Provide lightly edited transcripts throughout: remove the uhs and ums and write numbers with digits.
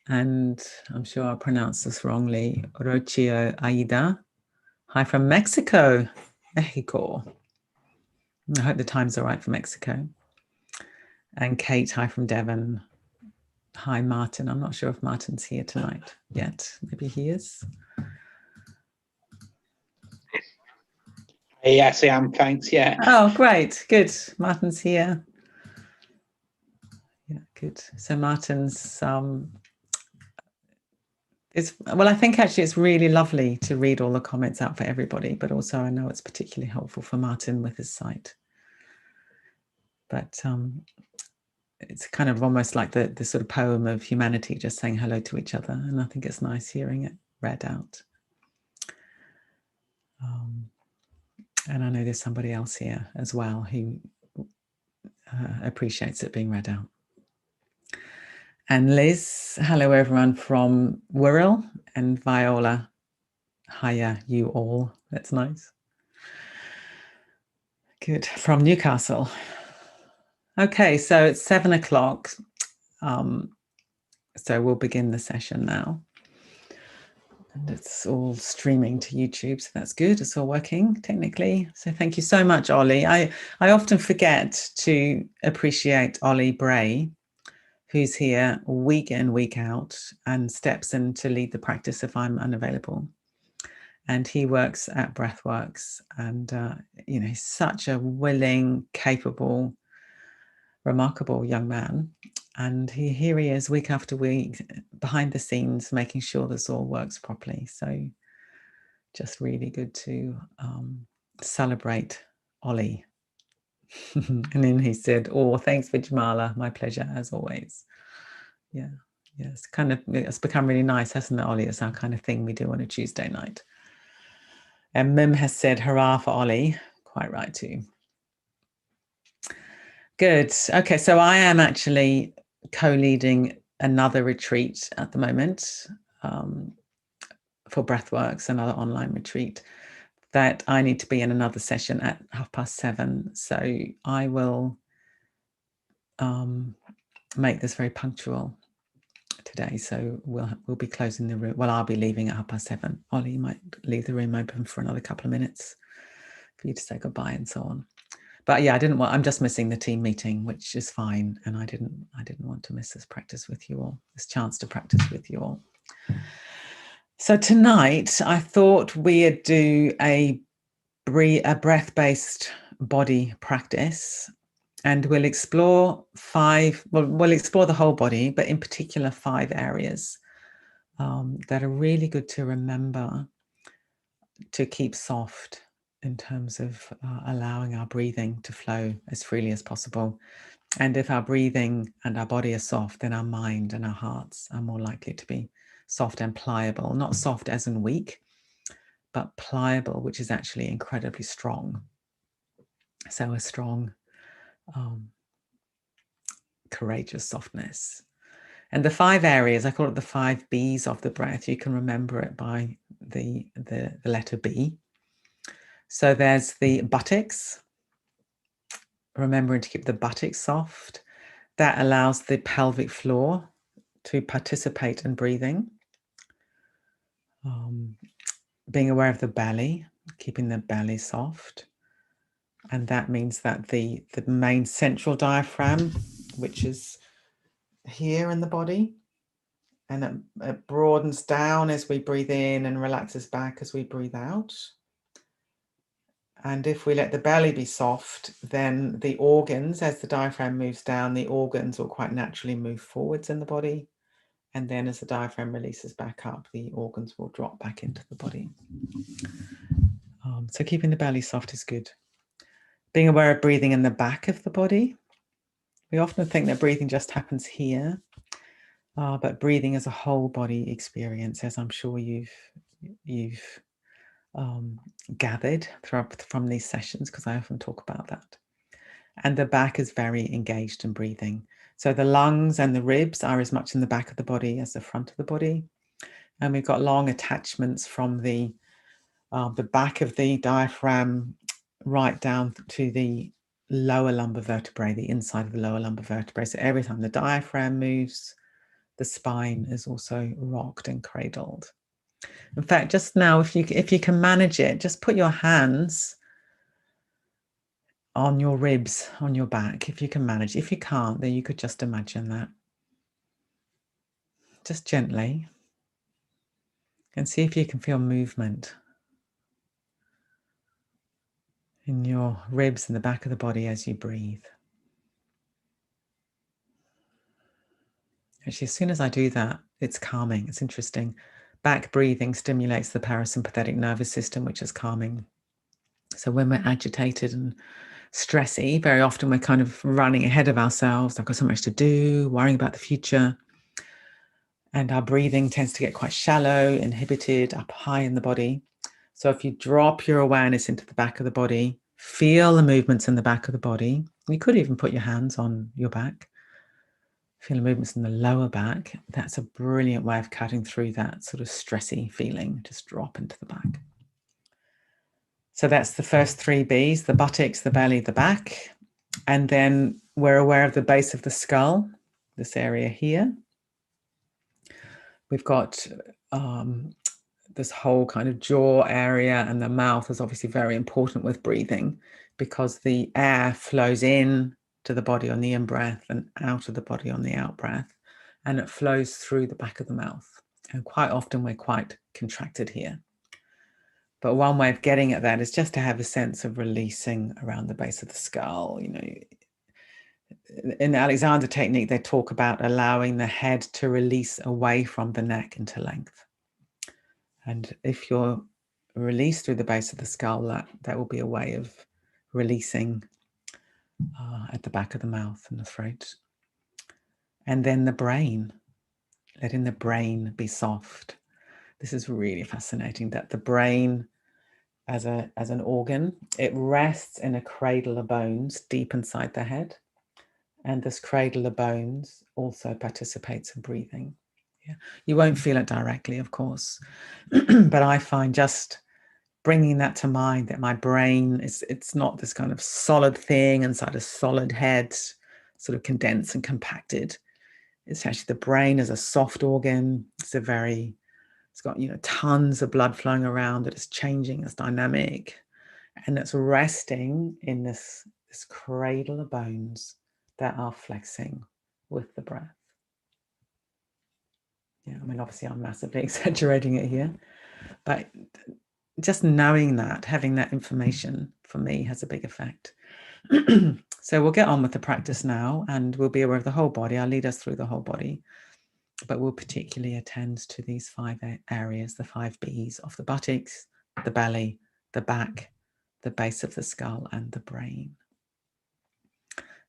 and I'm sure I pronounced this wrongly, Rocio Aida. Hi from Mexico. Mexico. I hope the times are right for Mexico. And Kate, hi from Devon. Hi, Martin. I'm not sure if Martin's here tonight yet. Maybe he is. Yes, I am. Thanks. Yeah. Oh, great. Good. Martin's here. Yeah, good. So Martin's well, I think actually it's really lovely to read all the comments out for everybody, but also I know it's particularly helpful for Martin with his site. But it's kind of almost like the sort of poem of humanity, just saying hello to each other. And I think it's nice hearing it read out. And I know there's somebody else here as well who appreciates it being read out. And Liz, hello everyone from Wirral, and Viola, hiya you all. That's nice. Good. From Newcastle. Okay, so it's 7 o'clock. So we'll begin the session now. And it's all streaming to YouTube, so that's good. It's all working technically. So thank you so much, Ollie. I often forget to appreciate Ollie Bray, who's here week in, week out, and steps in to lead the practice if I'm unavailable. And he works at Breathworks, and he's such a willing, capable, remarkable young man. And here he is week after week behind the scenes, making sure this all works properly. So just really good to celebrate Ollie. And then he said, oh, thanks, Vidyamala. My pleasure, as always. Yeah. Yes, it's become really nice, hasn't it, Ollie? It's our kind of thing we do on a Tuesday night. And Mim has said, hurrah for Ollie. Quite right, too. Good. Okay, so I am actually co-leading another retreat at the moment for Breathworks, another online retreat that I need to be in another session at 7:30. So I will make this very punctual today. So we'll be closing the room. Well, I'll be leaving at 7:30. Ollie might leave the room open for another couple of minutes for you to say goodbye and so on. But yeah, I'm just missing the team meeting, which is fine. And I didn't want to miss this practice with you all, this chance to practice with you all. So tonight I thought we'd do a breath-based body practice, and we'll explore the whole body, but in particular 5 areas that are really good to remember to keep soft in terms of allowing our breathing to flow as freely as possible. And if our breathing and our body are soft, then our mind and our hearts are more likely to be soft and pliable, not soft as in weak, but pliable, which is actually incredibly strong. So a strong, courageous softness. And the 5 areas, I call it the 5 B's of the breath. You can remember it by the letter B. So there's the buttocks, remembering to keep the buttocks soft. That allows the pelvic floor to participate in breathing. Being aware of the belly, keeping the belly soft. And that means that the main central diaphragm, which is here in the body, and it broadens down as we breathe in and relaxes back as we breathe out. And if we let the belly be soft, then the organs, as the diaphragm moves down, the organs will quite naturally move forwards in the body. And then as the diaphragm releases back up, the organs will drop back into the body. So keeping the belly soft is good. Being aware of breathing in the back of the body. We often think that breathing just happens here, but breathing is a whole body experience, as I'm sure you've gathered from these sessions, because I often talk about that. And the back is very engaged in breathing. So the lungs and the ribs are as much in the back of the body as the front of the body. And we've got long attachments from the back of the diaphragm right down to the lower lumbar vertebrae, the inside of the lower lumbar vertebrae. So every time the diaphragm moves, the spine is also rocked and cradled. In fact, just now, if you can manage it, just put your hands on your ribs, on your back, if you can manage. If you can't, then you could just imagine that. Just gently. And see if you can feel movement in your ribs and the back of the body as you breathe. Actually, as soon as I do that, it's calming. It's interesting. Back breathing stimulates the parasympathetic nervous system, which is calming. So when we're agitated and stressy, very often we're kind of running ahead of ourselves. I've got so much to do, worrying about the future. And our breathing tends to get quite shallow, inhibited, up high in the body. So if you drop your awareness into the back of the body, feel the movements in the back of the body. You could even put your hands on your back. Feel the movements in the lower back. That's a brilliant way of cutting through that sort of stressy feeling. Just drop into the back. So that's the first 3 Bs, the buttocks, the belly, the back. And then we're aware of the base of the skull, this area here. We've got this whole kind of jaw area, and the mouth is obviously very important with breathing because the air flows in to the body on the in-breath and out of the body on the out-breath, and it flows through the back of the mouth. And quite often we're quite contracted here. But one way of getting at that is just to have a sense of releasing around the base of the skull. You know, in the Alexander technique, they talk about allowing the head to release away from the neck into length. And if you're released through the base of the skull, that will be a way of releasing at the back of the mouth and the throat. And then the brain, letting the brain be soft. This is really fascinating, that the brain as an organ, it rests in a cradle of bones deep inside the head. And this cradle of bones also participates in breathing. Yeah. You won't feel it directly, of course, but I find just bringing that to mind, that my brain it's not this kind of solid thing inside a solid head, sort of condensed and compacted. It's actually the brain is a soft organ. It's got, you know, tons of blood flowing around. That is changing. It's dynamic, and it's resting in this cradle of bones that are flexing with the breath. Yeah, I mean, obviously I'm massively exaggerating it here, but just knowing that, having that information for me has a big effect. So we'll get on with the practice now, and we'll be aware of the whole body. I'll lead us through the whole body, but we'll particularly attend to these 5 areas, the 5 Bs of the buttocks, the belly, the back, the base of the skull, and the brain.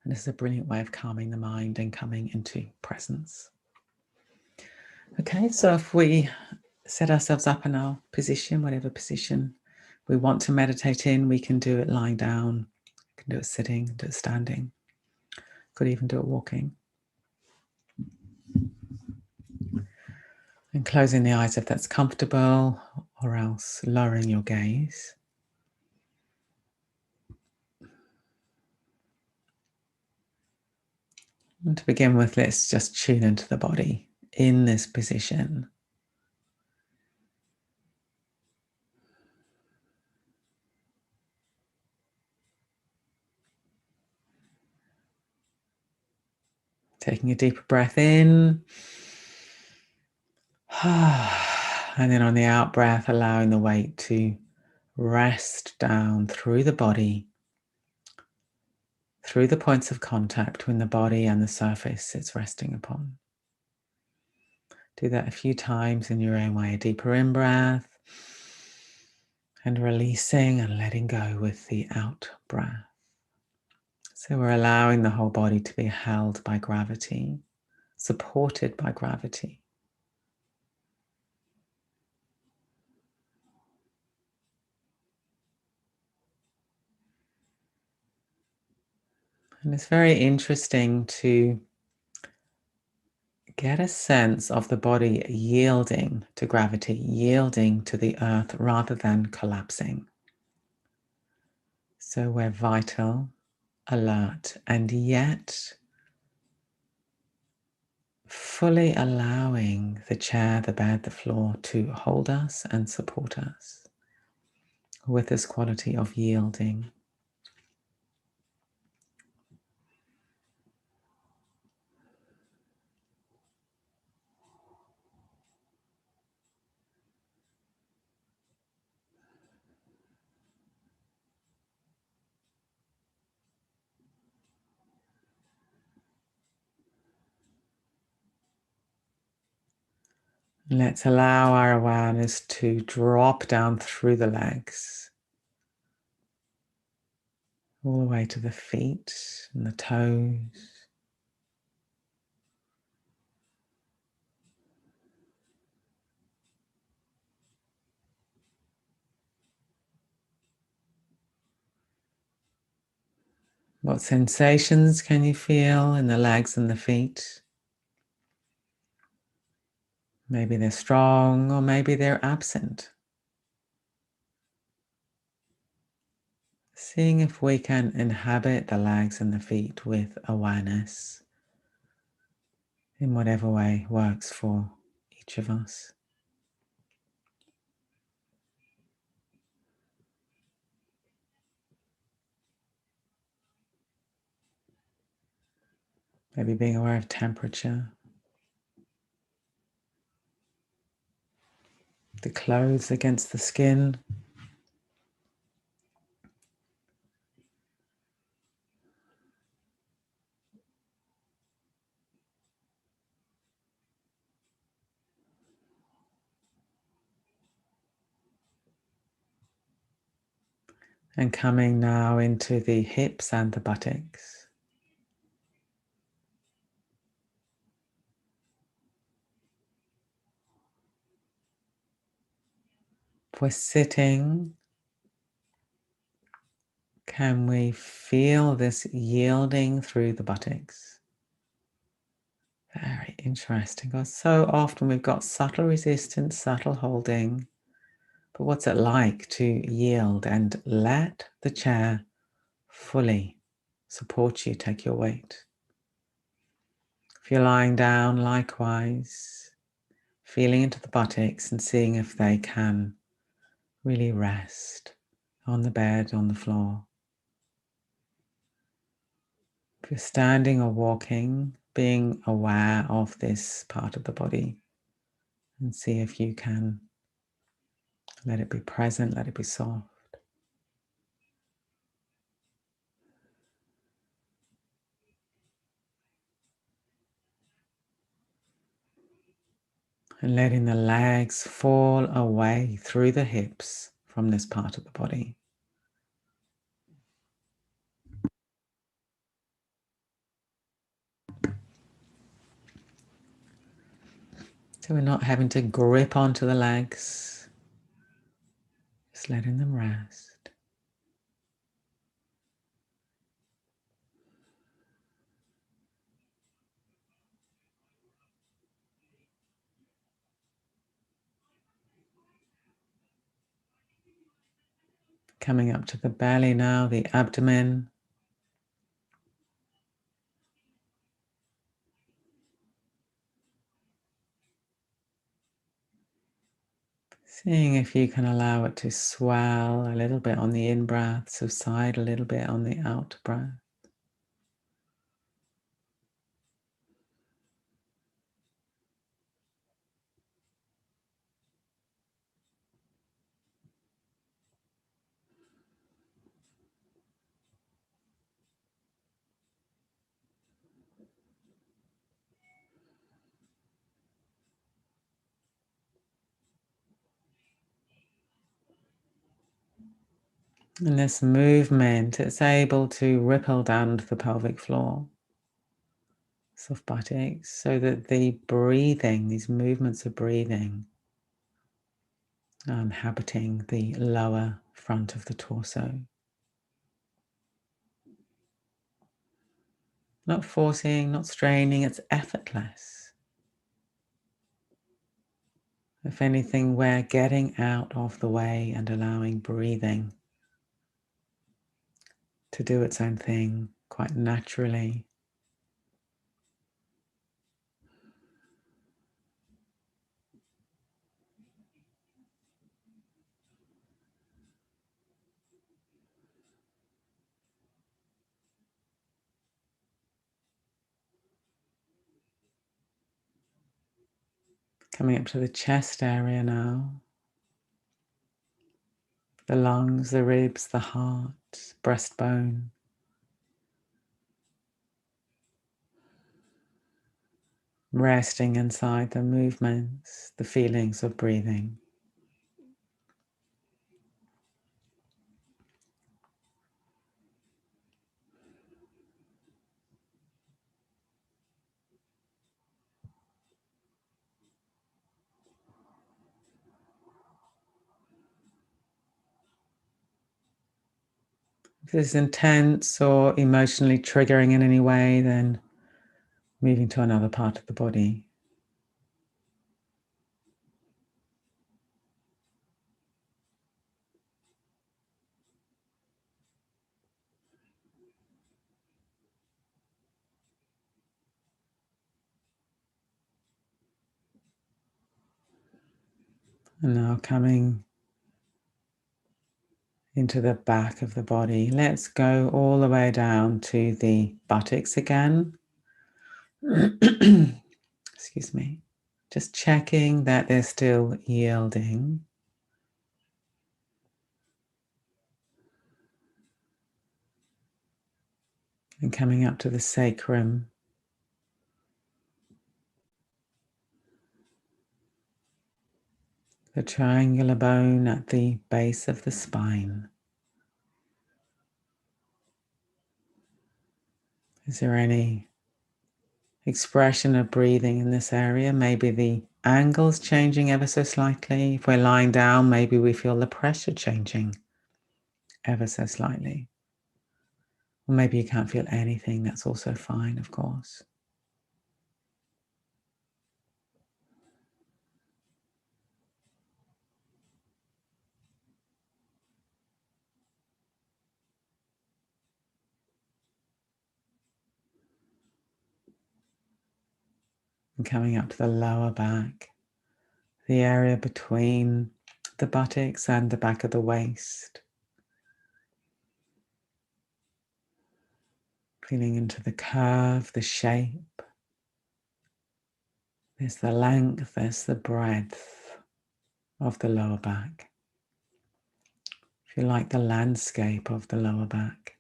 And this is a brilliant way of calming the mind and coming into presence. Okay, so if we set ourselves up in our position, whatever position we want to meditate in, we can do it lying down, we can do it sitting, do it standing, could even do it walking. And closing the eyes if that's comfortable, or else lowering your gaze. And to begin with, let's just tune into the body in this position. Taking a deeper breath in. And then on the out breath, allowing the weight to rest down through the body, through the points of contact between the body and the surface it's resting upon. Do that a few times in your own way. A deeper in-breath and releasing and letting go with the out breath. So we're allowing the whole body to be held by gravity, supported by gravity. And it's very interesting to get a sense of the body yielding to gravity, yielding to the earth rather than collapsing. So we're vital, alert, and yet fully allowing the chair, the bed, the floor to hold us and support us with this quality of yielding. Let's allow our awareness to drop down through the legs, all the way to the feet and the toes. What sensations can you feel in the legs and the feet? Maybe they're strong or maybe they're absent. Seeing if we can inhabit the legs and the feet with awareness in whatever way works for each of us. Maybe being aware of temperature, the clothes against the skin. And coming now into the hips and the buttocks. If we're sitting, can we feel this yielding through the buttocks? Very interesting. Because so often we've got subtle resistance, subtle holding. But what's it like to yield and let the chair fully support you, take your weight? If you're lying down, likewise, feeling into the buttocks and seeing if they can really rest on the bed, on the floor. If you're standing or walking, being aware of this part of the body and see if you can let it be present, let it be soft. And letting the legs fall away through the hips from this part of the body. So we're not having to grip onto the legs, just letting them rest. Coming up to the belly now, the abdomen. Seeing if you can allow it to swell a little bit on the in-breath, subside a little bit on the out-breath. And this movement, it's able to ripple down to the pelvic floor, soft buttocks, so that the breathing, these movements of breathing, are inhabiting the lower front of the torso. Not forcing, not straining, it's effortless. If anything, we're getting out of the way and allowing breathing to do its own thing quite naturally. Coming up to the chest area now. The lungs, the ribs, the heart, breastbone. Resting inside the movements, the feelings of breathing. If this is intense or emotionally triggering in any way, then moving to another part of the body. And now coming into the back of the body. Let's go all the way down to the buttocks again. Excuse me. Just checking that they're still yielding. And coming up to the sacrum. The triangular bone at the base of the spine. Is there any expression of breathing in this area? Maybe the angle's changing ever so slightly. If we're lying down, maybe we feel the pressure changing ever so slightly. Or maybe you can't feel anything. That's also fine, of course. And coming up to the lower back, the area between the buttocks and the back of the waist. Feeling into the curve, the shape. There's the length, there's the breadth of the lower back. If you like, the landscape of the lower back.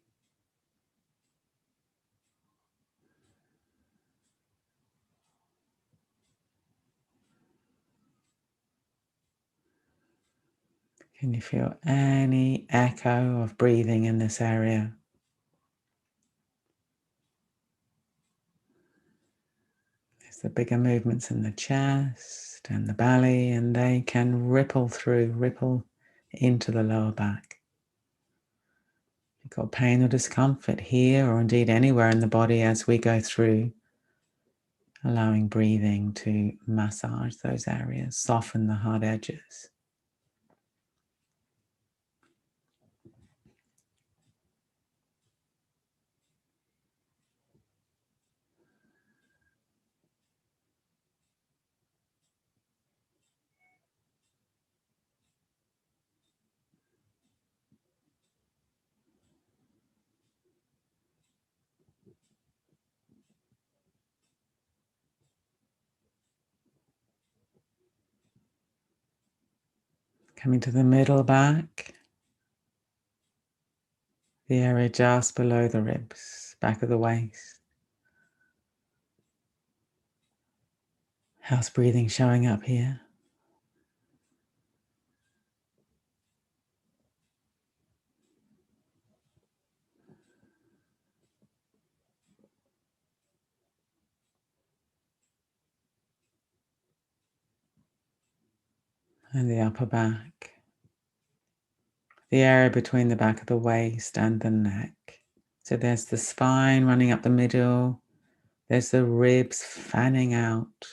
Can you feel any echo of breathing in this area? There's the bigger movements in the chest and the belly, and they can ripple into the lower back. If you've got pain or discomfort here, or indeed anywhere in the body as we go through, allowing breathing to massage those areas, soften the hard edges. Coming to the middle back, the area just below the ribs, back of the waist. How's breathing showing up here? And the upper back, the area between the back of the waist and the neck. So there's the spine running up the middle, there's the ribs fanning out,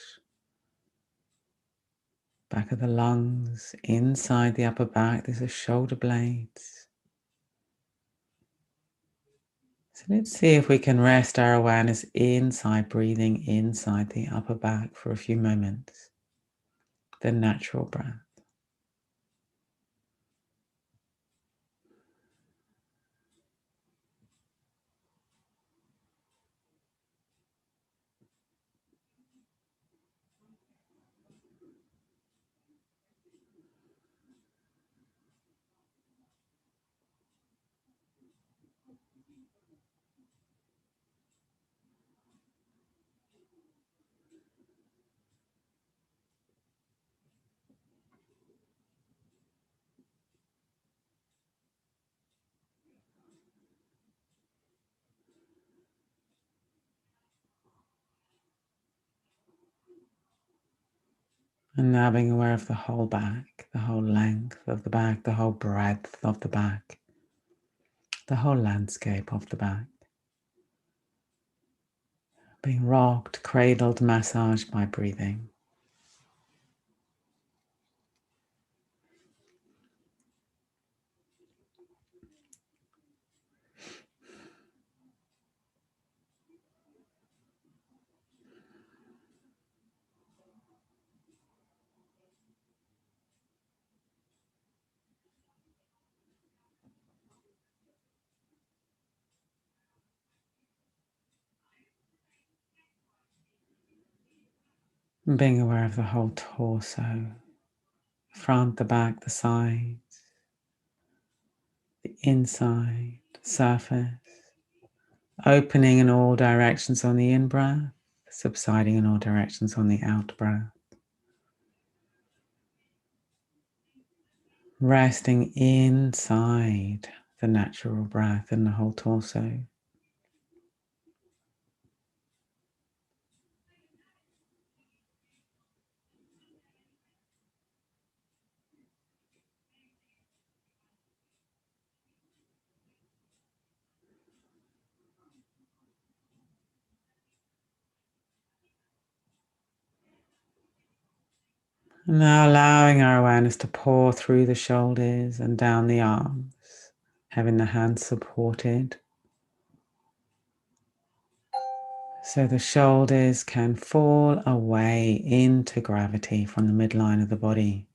back of the lungs, inside the upper back, there's the shoulder blades. So let's see if we can rest our awareness inside, breathing inside the upper back for a few moments. The natural breath. And now being aware of the whole back, the whole length of the back, the whole breadth of the back, the whole landscape of the back. Being rocked, cradled, massaged by breathing. And being aware of the whole torso, front, the back, the sides, the inside, surface, opening in all directions on the in-breath, subsiding in all directions on the out-breath. Resting inside the natural breath in the whole torso. And now allowing our awareness to pour through the shoulders and down the arms, having the hands supported. So the shoulders can fall away into gravity from the midline of the body.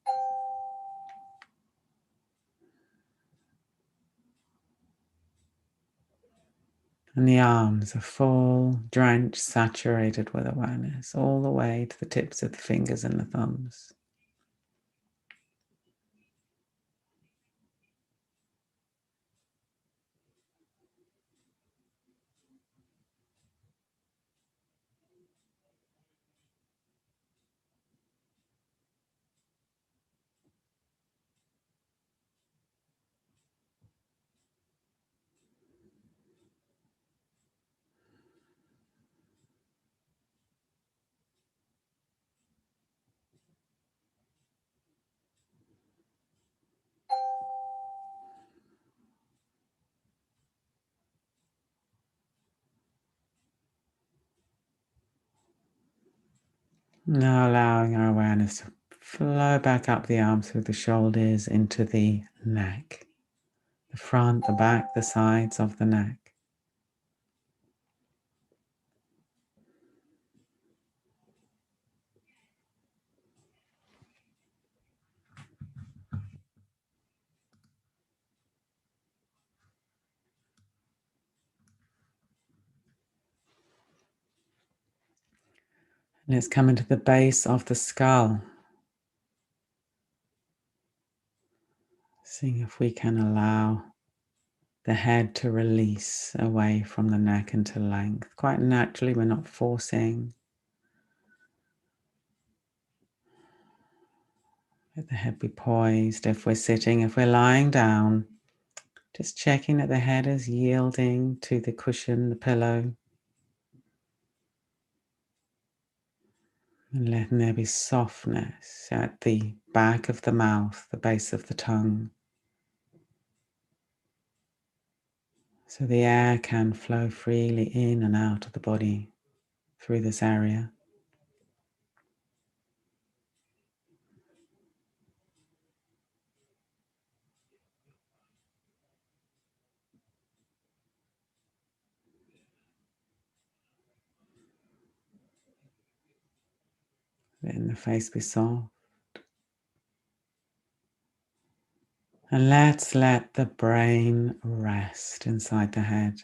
And the arms are full, drenched, saturated with awareness, all the way to the tips of the fingers and the thumbs. Now allowing our awareness to flow back up the arms through the shoulders into the neck, the front, the back, the sides of the neck. Let's come into the base of the skull. Seeing if we can allow the head to release away from the neck into length. Quite naturally, we're not forcing. Let the head be poised. If we're sitting, if we're lying down, just checking that the head is yielding to the cushion, the pillow. And letting there be softness at the back of the mouth, the base of the tongue. So the air can flow freely in and out of the body through this area. Letting the face be soft. And let's let the brain rest inside the head.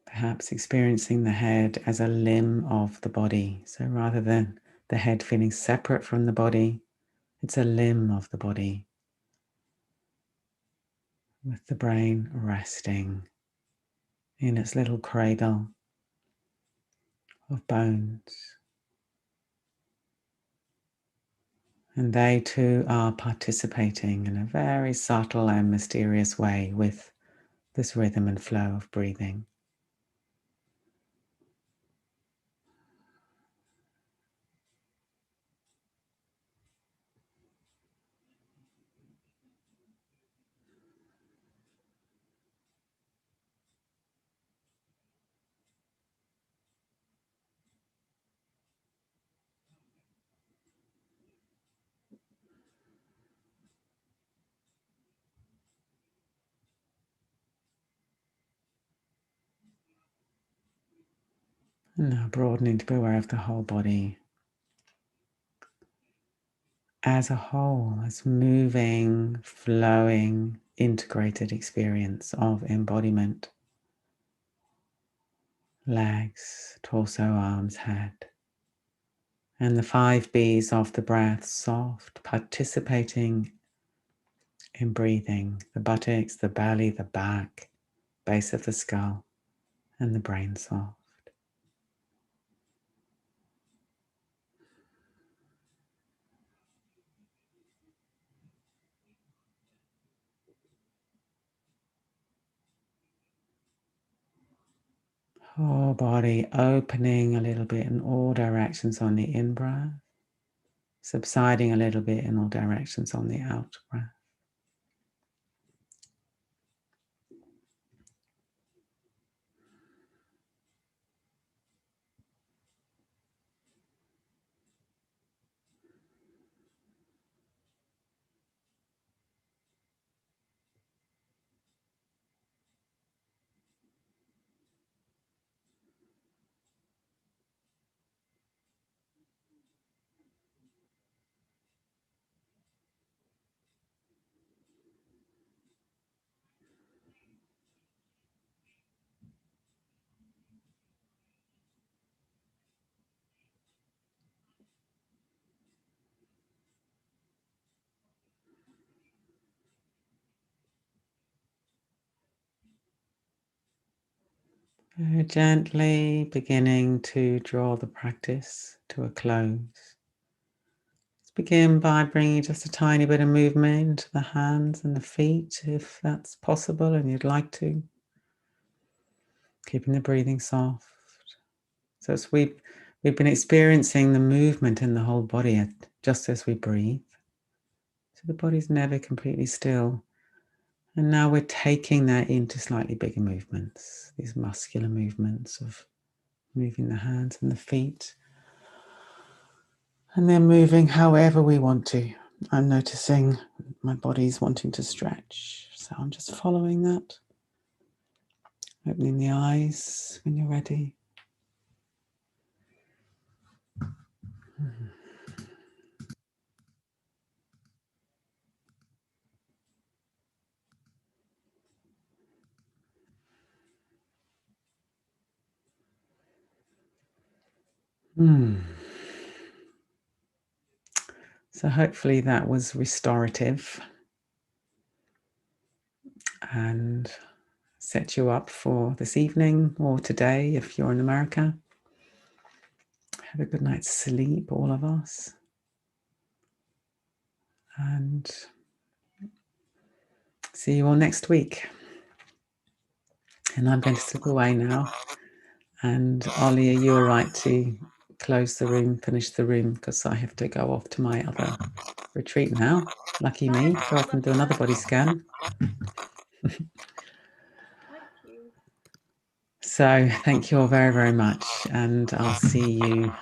Perhaps experiencing the head as a limb of the body. So rather than the head feeling separate from the body, it's a limb of the body, with the brain resting in its little cradle of bones. And they too are participating in a very subtle and mysterious way with this rhythm and flow of breathing. And now broadening to be aware of the whole body as a whole, as moving, flowing, integrated experience of embodiment. Legs, torso, arms, head. And the 5 B's of the breath, soft, participating in breathing, the buttocks, the belly, the back, base of the skull, and the brain soft. Whole body opening a little bit in all directions on the in-breath, subsiding a little bit in all directions on the out-breath. Very gently beginning to draw the practice to a close. Let's begin by bringing just a tiny bit of movement to the hands and the feet, if that's possible and you'd like to. Keeping the breathing soft. So as we've been experiencing the movement in the whole body just as we breathe. So the body's never completely still. And now we're taking that into slightly bigger movements, these muscular movements of moving the hands and the feet. And then moving however we want to. I'm noticing my body's wanting to stretch. So I'm just following that. Opening the eyes when you're ready. So hopefully that was restorative and set you up for this evening or today if you're in America. Have a good night's sleep, all of us. And see you all next week. And I'm going to slip away now. And Ollie, are you all right to close the room, finish the room, because I have to go off to my other retreat now. Lucky me, go off and do another body scan. Thank you. So thank you all very, very much. And I'll see you